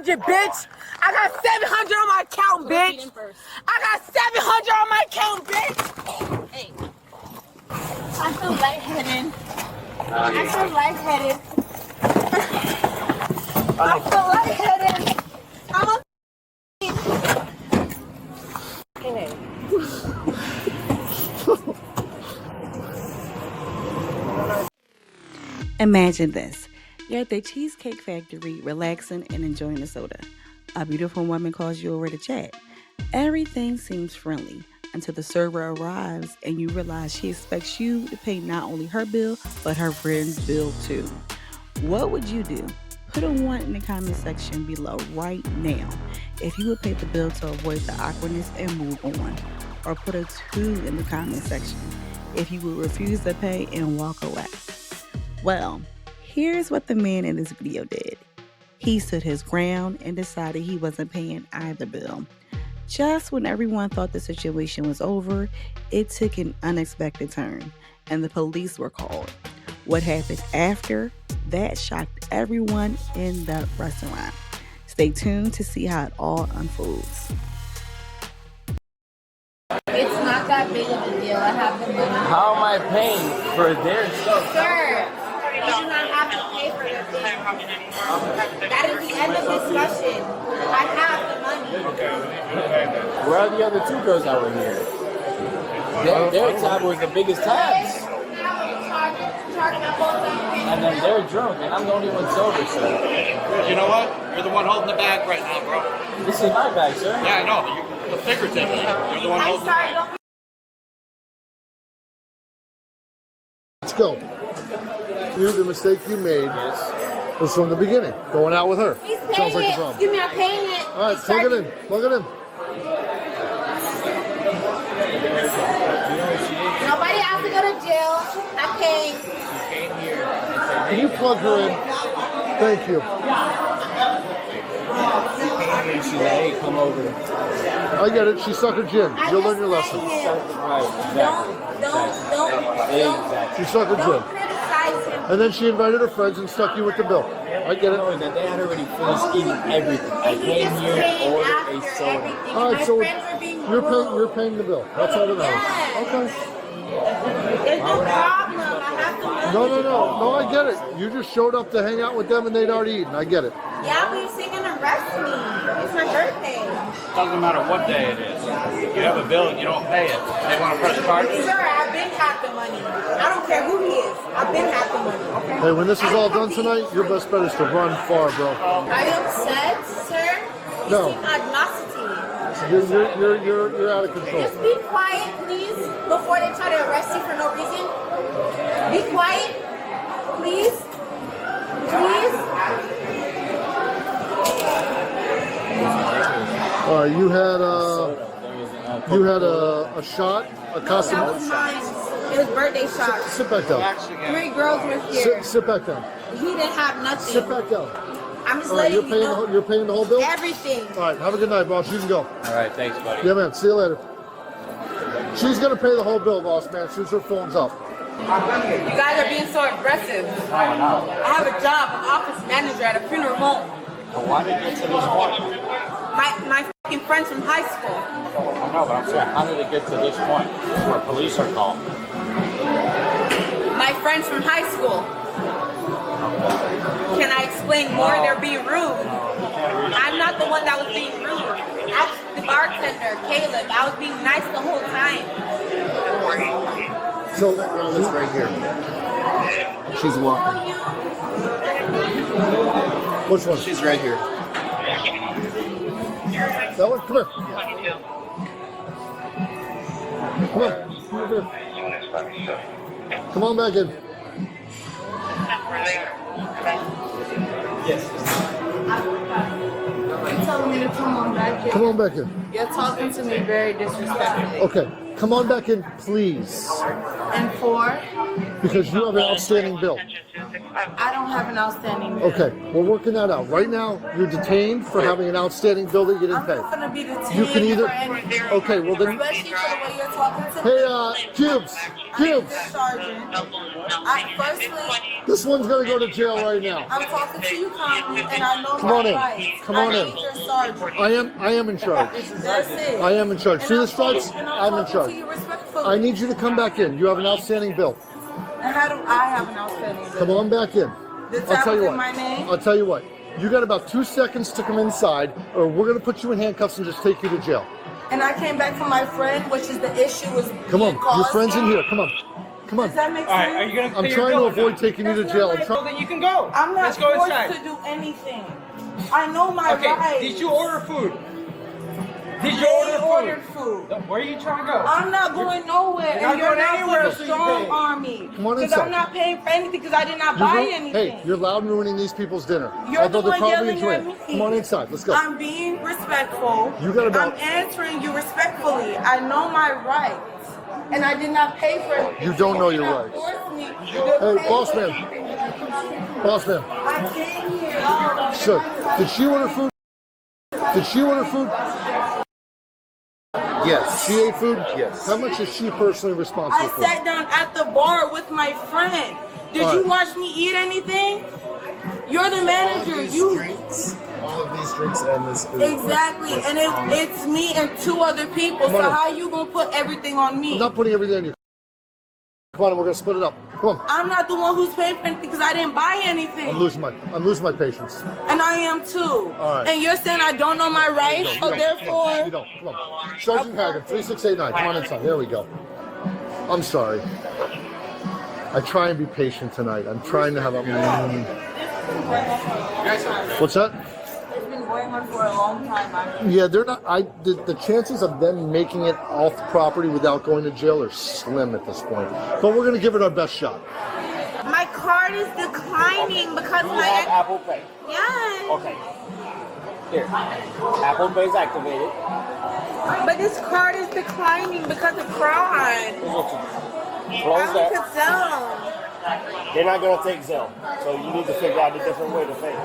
700, bitch. I got 700 on my account, bitch. I got 700 on my account, bitch. Hey. I feel lightheaded. I feel lightheaded. I feel lightheaded. I'm a Imagine this. You're at the Cheesecake Factory, relaxing and enjoying a soda. A beautiful woman calls you over to chat. Everything seems friendly until the server arrives and you realize she expects you to pay not only her bill, but her friend's bill too. What would you do? Put a 1 in the comment section below right now if you would pay the bill to avoid the awkwardness and move on. Or put a 2 in the comment section if you would refuse to pay and walk away. Well, here's what the man in this video did. He stood his ground and decided he wasn't paying either bill. Just when everyone thought the situation was over, it took an unexpected turn and the police were called. What happened after? That shocked everyone in the restaurant. Stay tuned to see how it all unfolds. It's not that big of a deal. I have the money. How am I paying for their stuff? Sir, you do not have to pay for your thing. That is the end of discussion. I have the money. Where are the other 2 girls that were here? Their tab was the biggest tabs. And then they're drunk, and I'm the only one sober, so. You know what? You're the one holding the bag right now, bro. This is my bag, sir. Yeah, I know, but the figuratively, you're the one holding the bag. Let's go. The mistake you made was from the beginning, going out with her. He's paying Sounds like it. a problem. Excuse me, I'm paying it. All right, plug it in. Plug it in. Nobody has to go to jail. I'm paying. Can you plug her in? Thank you. She's like, hey, come over. I get it. She suckered gin. You'll learn your lesson. Don't She suckered gin. criticize him. And then she invited her friends and stuck you with the bill. I get it. Knowing that they had already finished eating everything. I came here to order a soda. All right, My so friends are being you're paying the bill. That's all that matters. Okay. There's no problem. I have the money. No, I get it. You just showed up to hang out with them and they'd already eaten. I get it. Yeah, but you're gonna arrest me. It's my birthday. Doesn't matter what day it is. If you have a bill and you don't pay it, they want to press charges. Sir, I've been had the money. I don't care who he is. I've been had the money. Okay. Hey, when this is all done tonight, your best bet is to run far, bro. Are you upset, sir? You No. seem agnostic. You're out of control. Just be quiet, please, before they try to arrest you for no reason. Be quiet, please. Please. All right, you had a shot, a costume. That was mine. It was birthday shots. Sit back down. 3 girls were here. Sit back down. He didn't have nothing. Sit back down. I'm just All right, letting you know. you're paying the whole bill? Everything. All right, have a good night, boss. You can go. All right, thanks, buddy. Yeah, man. See you later. She's going to pay the whole bill, boss, man, since her phone's up. You guys are being so aggressive. I have a job, an office manager at a funeral home. Well, why did it get to this point? My fucking friends from high school. I know, but I'm saying, how did it get to this point where police are called? My friends from high school. Can I explain more? They're being rude. I'm not the one that was being rude. Ask the bartender, Caleb. I was being nice the whole time. So, this right here. She's walking. Which one? She's right here. That one? Come here. Come on. Come over here. Come on back in. You told me to come on back Come on back in. You're talking to me very disrespectfully. Okay, come on back in, please. And for? Because you have an outstanding bill. I don't have an outstanding bill. Okay, we're working that out. Right now, you're detained for having an outstanding bill that you didn't I'm pay. not going to be detained You can either. for anything. Okay, well then. Especially for the way you're talking to me. Hey, Gibbs. Sergeant. Firstly, This one's gonna go to jail right now. I'm talking to you calmly, and I know Come on my in. rights. Come on I in. need your sergeant. I am in charge. That's it. I am in charge. And See the I'm stripes? talking- and I'm in talking charge. to you respectfully. I need you to come back in. You have an outstanding bill. And how do I have an outstanding bill? Come on back in. The I'll tab tell you is what. in my name? I'll tell you what. You got about 2 seconds to come inside, or we're gonna put you in handcuffs and just take you to jail. And I came back from my friend, which is the issue was Come on, being your caused. friend's in here. Come on. Come on. Does that make All right, sense? are you gonna? I'm pay your trying to bill or avoid not? taking you to That's jail. not I'm my So trying. then you can go. I'm not Let's go forced inside. to do anything. I know my Okay, rights. did you order food? Did you They order ordered food? food. Where are you trying to go? I'm not going nowhere, You're and not you're going not anywhere going to until you strong pay. arm me. Come on Because inside. I'm not paying for anything because I did not buy anything. Hey, you're loud and ruining these people's dinner. You're Although the they're one probably yelling enjoying at it. me. Come on inside. Let's go. I'm being respectful. You got about- I'm answering you respectfully. I know my rights. And I did not pay for it. You don't know your cannot rights. force me to Hey, pay boss for man. anything. Boss man. I came here. Sir, did she order food? Did she order food? Yes. She ate food? Yes. How much is she personally responsible I for? sat down at the bar with my friend. Did All you right. watch me eat anything? You're the manager. All of these drinks and this food. Exactly, and it's me and 2 other people. Come on So in. how you gonna put everything on me? I'm not putting everything on you. Come on, we're gonna split it up. Come on. I'm not the one who's paying for anything because I didn't buy anything. I'm losing my patience. And I am too. All right. And you're saying I don't know my rights, so You therefore. don't. Come on. Sergeant Hagen, 3689. Come on inside. There we go. I'm sorry. I try and be patient tonight. I'm trying to have a. What's that? It's been going on for a long time. Actually. Yeah, they're not. The chances of them making it off property without going to jail are slim at this point. But we're gonna give it our best shot. My card is declining because You have Apple Pay. yes. Okay. Here. Apple Pay's activated. But this card is declining because of fraud. Close I'm that. could sell. They're not gonna take Zelle, so you need to figure out a different way to pay.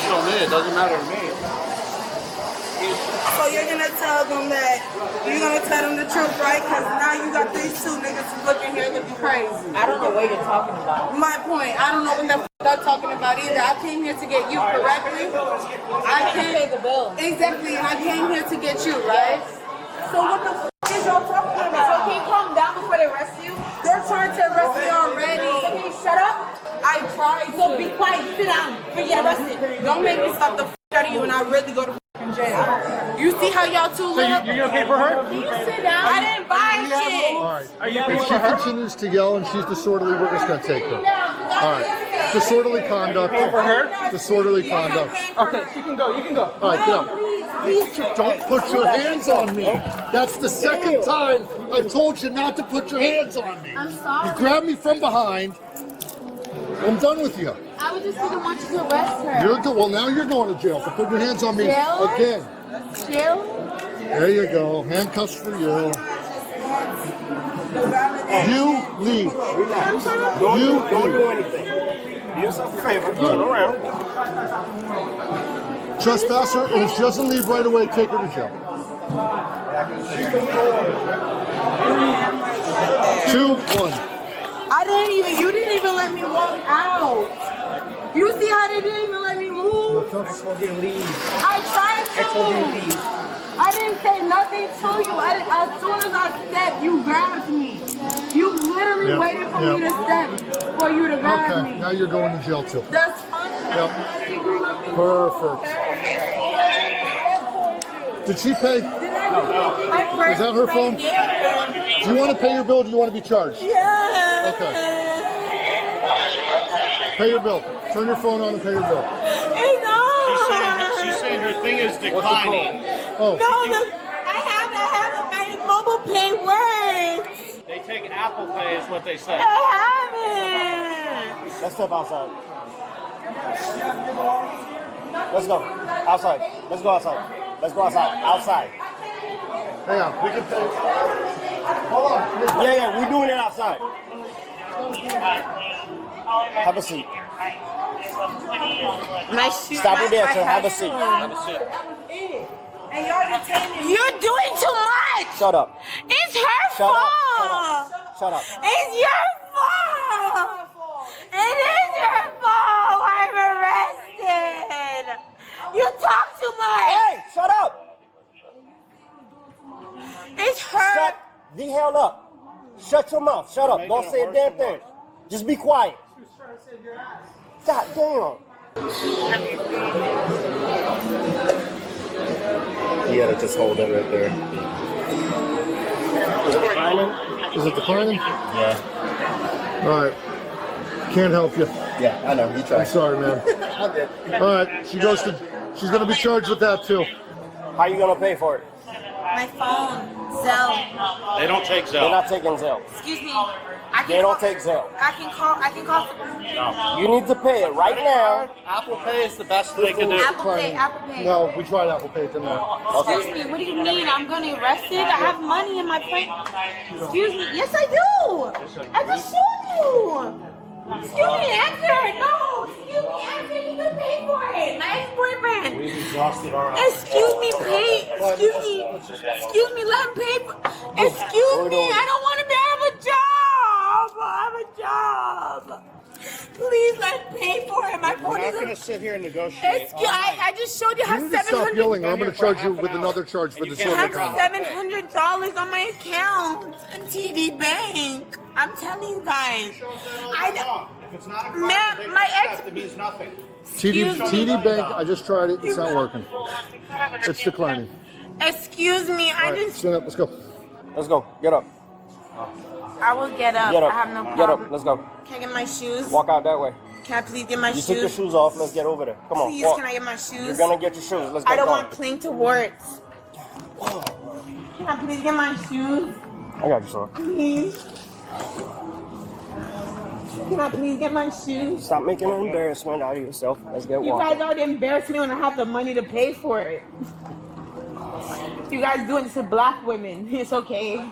Show me. It doesn't matter to me. So you're gonna tell them the truth, right? Because now you got these 2 niggas looking here looking crazy. I don't know what you're talking about. My point, I don't know what the f they're talking about either. I came here to get you correctly. I Pay came the bill. exactly, and I came here to get you, right? So what the f is y'all talking So about? can you calm down before they arrest you? They're trying to arrest me already. So can you shut up? I tried So to. be quiet, sit down, before you get arrested. Don't make me stop the f out of you, and I really go to f***ing jail. You see how y'all 2 live? You're gonna pay for her? Can you sit down? I didn't buy shit. All right. Are you If paying she for her? continues to yell and she's disorderly, we're just gonna take her. All right. Disorderly conduct. For her? Disorderly conduct. Okay, you can go. You can go. All right, get up. Don't put your hands on me. That's the second time I've told you not to put your hands on me. I'm sorry. You grabbed me from behind. I'm done with you. I was just didn't want you to arrest her. You're good. Well, now you're going to jail for putting your hands on me Jail? again. Chill. There you go. Handcuffs for you. You leave. Don't You do anything. Do yourself a favor. Turn around. Trespasser, and if she doesn't leave right away, take her to jail. 2, 1. You didn't even let me walk out. You see how they didn't even let me move? I tried to. I didn't say nothing to you. As soon as I stepped, you grabbed me. You literally Yep, waited for yep. me to step for you to grab Okay, me. now you're going to jail too. That's fine. Yep. Perfect. Did she pay? Is that her phone? Do you want to pay your bill or do you want to be charged? Yeah. Okay. Pay your bill. Turn your phone on and pay your bill. It's on. She's saying her thing is declining. Oh. No, I haven't made mobile pay works. They take Apple Pay is what they say. I haven't. Let's step outside. Let's go. Outside. Let's go outside. Let's go outside. Outside. Hang on, we can pay. Hold on. Yeah, we're doing it outside. Have a seat. My shoes. Stop it there, sir. Have a seat. And you're detaining. You're doing too much. Shut up. It's her Shut fault. up. Shut up. It's your fault. It is your fault. I'm arrested. You talk too much. Hey, shut up. It's her. Shut the hell up. Shut your mouth. Shut up. Don't say a damn thing. Just be quiet. God damn. You gotta just hold it right there. Is it declining? Is it declining? Yeah. All right. Can't help you. Yeah, I know. You tried. I'm sorry, man. All right. She's gonna be charged with that too. How you gonna pay for it? My phone. Zelle. They don't take They're Zelle. not taking Zelle. Excuse me. They don't take Zelle. I can call. You need to pay it right now. Apple Pay is the best they can do. Apple Pay. Apple Pay. No, we tried Apple Pay tonight. Excuse me. What do you mean? I'm gonna arrest it? I have money in my plate. Excuse me. Yes, I do. I just showed you. Excuse me, answer. No. Excuse me, answer. You can pay for it. My ex-boyfriend. We've exhausted our Excuse me, pay. Excuse me. Excuse me, let him pay for. Excuse me, I don't want to be. I have a job. Please let him pay for it. My phone We're not is. going to sit here and negotiate. Excuse. I just showed you how You need to stop yelling, or I'm gonna charge you with another charge for the I silver have account. $700 on my account in TD Bank. I'm telling you guys. If it's not a crime, Ma'am, they my accept ex- it means nothing. TD Bank, I just tried it. It's not working. It's declining. Excuse me, All right, stand up. Let's go. Let's go. Get up. I will get up. Get I up. have no problem. Get up. Let's go. Can I get my shoes? Walk out that way. Can I please get my You shoes? take your shoes off. Let's get over there. Come on. Please, Walk. can I get my shoes? You're gonna get your shoes. Let's get I don't going. want cling to warts. Can I please get my shoes? I got you, sir. Please. Can I please get my shoes? Stop making an embarrassment out of yourself. Let's get You walking. guys already embarrassed me when I have the money to pay for it. You guys doing this to black women. It's okay.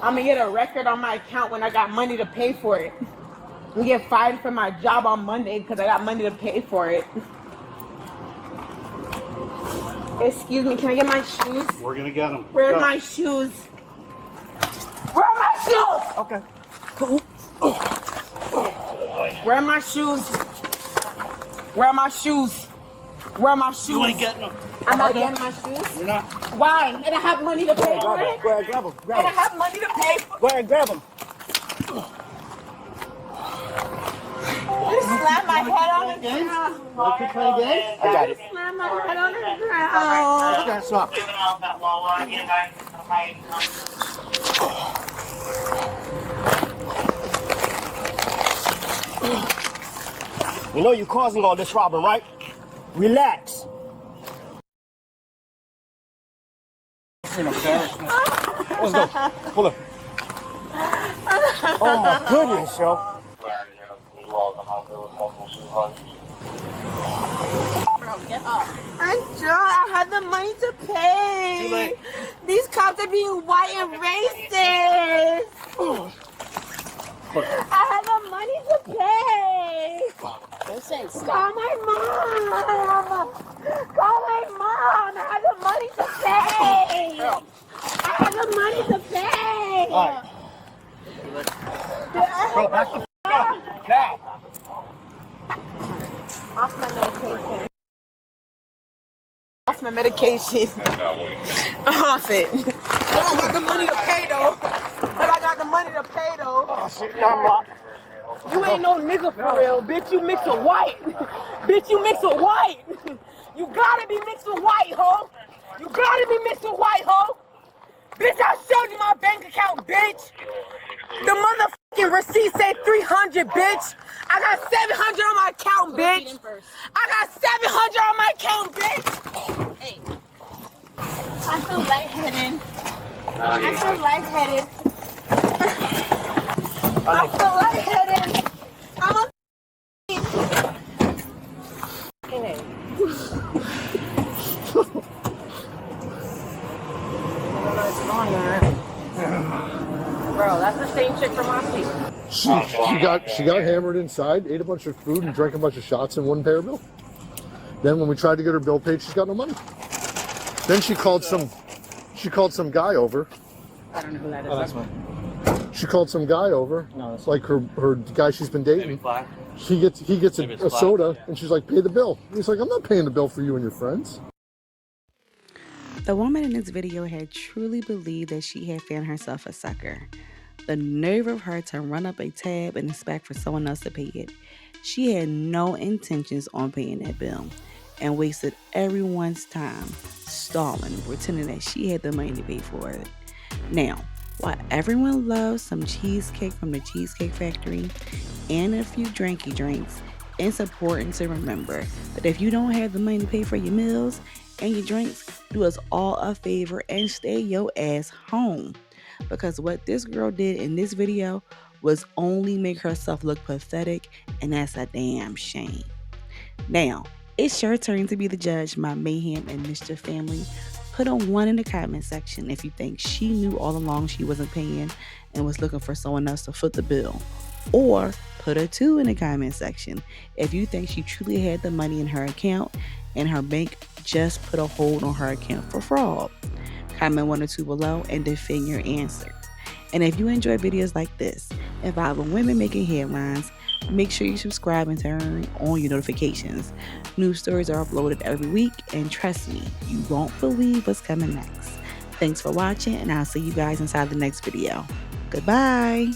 I'm gonna get a record on my account when I got money to pay for it. I'm gonna get fired from my job on Monday because I got money to pay for it. Excuse me, can I get my shoes? We're going to get them. Where are my shoes? Where are my shoes? Okay. Where are my shoes? Where are my shoes? Where are my shoes? You ain't getting them. I'm not getting my shoes. You're not. Why? And I have money to pay for it. Go ahead, grab them. And I have money to pay for it. Go ahead, grab them. You slam my head on the ground. I got it. Slam my head on the ground. Okay, stop. You know you're causing all this problem, right? Relax. Let's go. Pull up. Oh my goodness, yo. I'm sure I had the money to pay. These cops are being white and racist. I had the money to pay. Call my mom. Call my mom. I had the money to pay. I had the money to pay. All right. Bro, back the f*** up. Now. Off my medication. Off my medication. Off it. I don't got the money to pay though. But I got the money to pay though. Oh, shit, I'm locked. You ain't no nigga for real, bitch. You mix with white. Bitch, you mix with white. You gotta be mixed with white, ho. You gotta be mixed with white, ho. Bitch, I showed you my bank account, bitch. The motherfucking receipt said 300, bitch. I got 700 on my account, bitch. I got 700 on my account, bitch. Hey. I feel lightheaded. I feel lightheaded. I feel lightheaded. I'm a. Bro, that's the same shit from last week. She got hammered inside, ate a bunch of food, and drank a bunch of shots and wouldn't pay her bill. Then when we tried to get her bill paid, she's got no money. Then she called some guy over. I don't know who that is. Oh, that's fine. She called some guy over, No, that's like her guy she's been Maybe dating. flat. He gets Maybe it's a flat, soda, yeah. and she's like, pay the bill. He's like, I'm not paying the bill for you and your friends. The woman in this video had truly believed that she had found herself a sucker. The nerve of her to run up a tab and expect for someone else to pay it. She had no intentions on paying that bill and wasted everyone's time stalling, pretending that she had the money to pay for it. Now, while everyone loves some cheesecake from the Cheesecake Factory and a few drinky drinks, it's important to remember that if you don't have the money to pay for your meals and your drinks, do us all a favor and stay your ass home. Because what this girl did in this video was only make herself look pathetic, and that's a damn shame. Now, it's your turn to be the judge, my mayhem and mischief family. Put a 1 in the comment section if you think she knew all along she wasn't paying and was looking for someone else to foot the bill. Or put a 2 in the comment section if you think she truly had the money in her account and her bank just put a hold on her account for fraud. Comment 1 or 2 below and defend your answer. And if you enjoy videos like this involving women making headlines, make sure you subscribe and turn on your notifications. New stories are uploaded every week, and trust me, you won't believe what's coming next. Thanks for watching, and I'll see you guys inside the next video. Goodbye.